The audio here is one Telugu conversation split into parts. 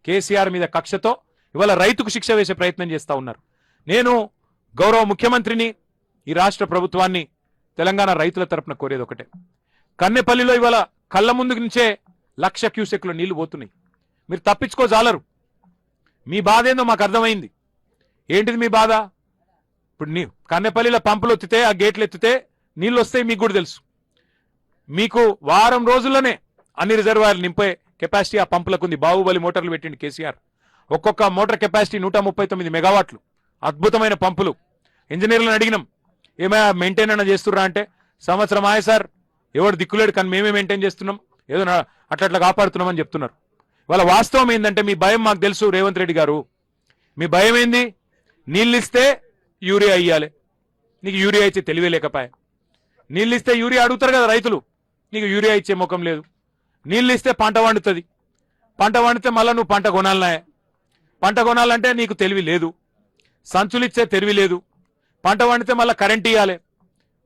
కేసీఆర్ మీద కక్షతో ఇవాళ రైతుకు శిక్ష వేసే ప్రయత్నం చేస్తా ఉన్నారు. నేను గౌరవ ముఖ్యమంత్రిని, ఈ రాష్ట్ర ప్రభుత్వాన్ని, తెలంగాణ రైతుల తరపున కోరేది ఒకటే. కన్నెపల్లిలో ఇవాళ కళ్ళ ముందు నుంచే 1,00,000 క్యూసెక్ల నీళ్లు పోతున్నాయి. మీరు తప్పించుకోజాలరు. మీ బాధ ఏందో మాకు అర్థమైంది. ఏంటిది మీ బాధ? ఇప్పుడు కన్నెపల్లిలో పంపులు ఎత్తితే, ఆ గేట్లు ఎత్తితే నీళ్ళు వస్తాయి, మీకు కూడా తెలుసు. మీకు వారం రోజుల్లోనే అన్ని రిజర్వాయర్లు నింపే కెపాసిటీ ఆ పంపులకు ఉంది. బాహుబలి మోటార్లు పెట్టింది కేసీఆర్. ఒక్కొక్క మోటార్ కెపాసిటీ 139 మెగావాట్లు. అద్భుతమైన పంపులు. ఇంజనీర్లను అడిగినాం, ఏమైనా మెయింటైన్ అయినా చేస్తుర్రా అంటే, సంవత్సరం ఆయే సార్, ఎవరు దిక్కులేడు, కానీ మేమే మెయింటైన్ చేస్తున్నాం, ఏదో అట్లా కాపాడుతున్నామని చెప్తున్నారు. వాళ్ళ వాస్తవం ఏంటంటే, మీ భయం మాకు తెలుసు రేవంత్ రెడ్డి గారు. మీ భయం ఏంది? నీళ్ళు ఇస్తే యూరియా ఇయ్యాలి. నీకు యూరియా ఇచ్చే తెలివే లేకపోయా. నీళ్ళు ఇస్తే యూరియా అడుగుతారు కదా రైతులు, నీకు యూరియా ఇచ్చే ముఖం లేదు. నీళ్ళు ఇస్తే పంట వండుతుంది. పంట వండితే మళ్ళీ నువ్వు పంట కొనాలనే. పంట కొనాలంటే నీకు తెలివి లేదు. సంచులు ఇచ్చే తెలివి లేదు. పంట వండితే మళ్ళీ కరెంట్ ఇవ్వాలి.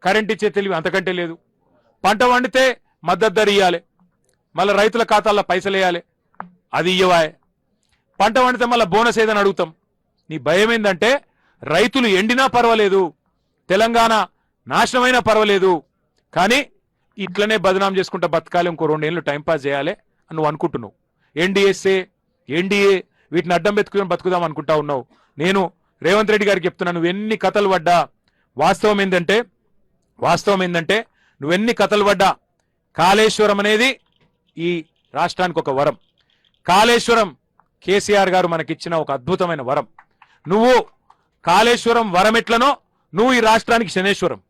కరెంట్ ఇచ్చే తెలివి అంతకంటే లేదు. పంట వండితే మద్దతు ధర ఇవ్వాలి. మళ్ళీ రైతుల ఖాతాల్లో పైసలు వేయాలి, అది ఇవ్వాయే. పంట వండితే మళ్ళీ బోనస్ ఏదని అడుగుతాం. నీ భయం ఏంటంటే, రైతులు ఎండినా పర్వాలేదు, తెలంగాణ నాశనమైనా పర్వాలేదు, కానీ ఇట్లనే బదనాం చేసుకుంటా బతకాలి, ఇంకో 2 ఏళ్ళు టైంపాస్ చేయాలి అని నువ్వు అనుకుంటున్నావు. ఎన్డీఏ వీటిని అడ్డం పెట్టుకుని బతుకుదాం అనుకుంటా ఉన్నావు. నేను రేవంత్ రెడ్డి గారికి చెప్తున్నాను, నువ్వెన్ని కథలు పడ్డా, వాస్తవం ఏంటంటే నువ్వెన్ని కథలు పడ్డా, కాళేశ్వరం అనేది ఈ రాష్ట్రానికి ఒక వరం. కాళేశ్వరం కేసీఆర్ గారు మనకిచ్చిన ఒక అద్భుతమైన వరం. నువ్వు కాళేశ్వరం వరం ఎట్లనో, నువ్వు ఈ రాష్ట్రానికి శనేశ్వరం.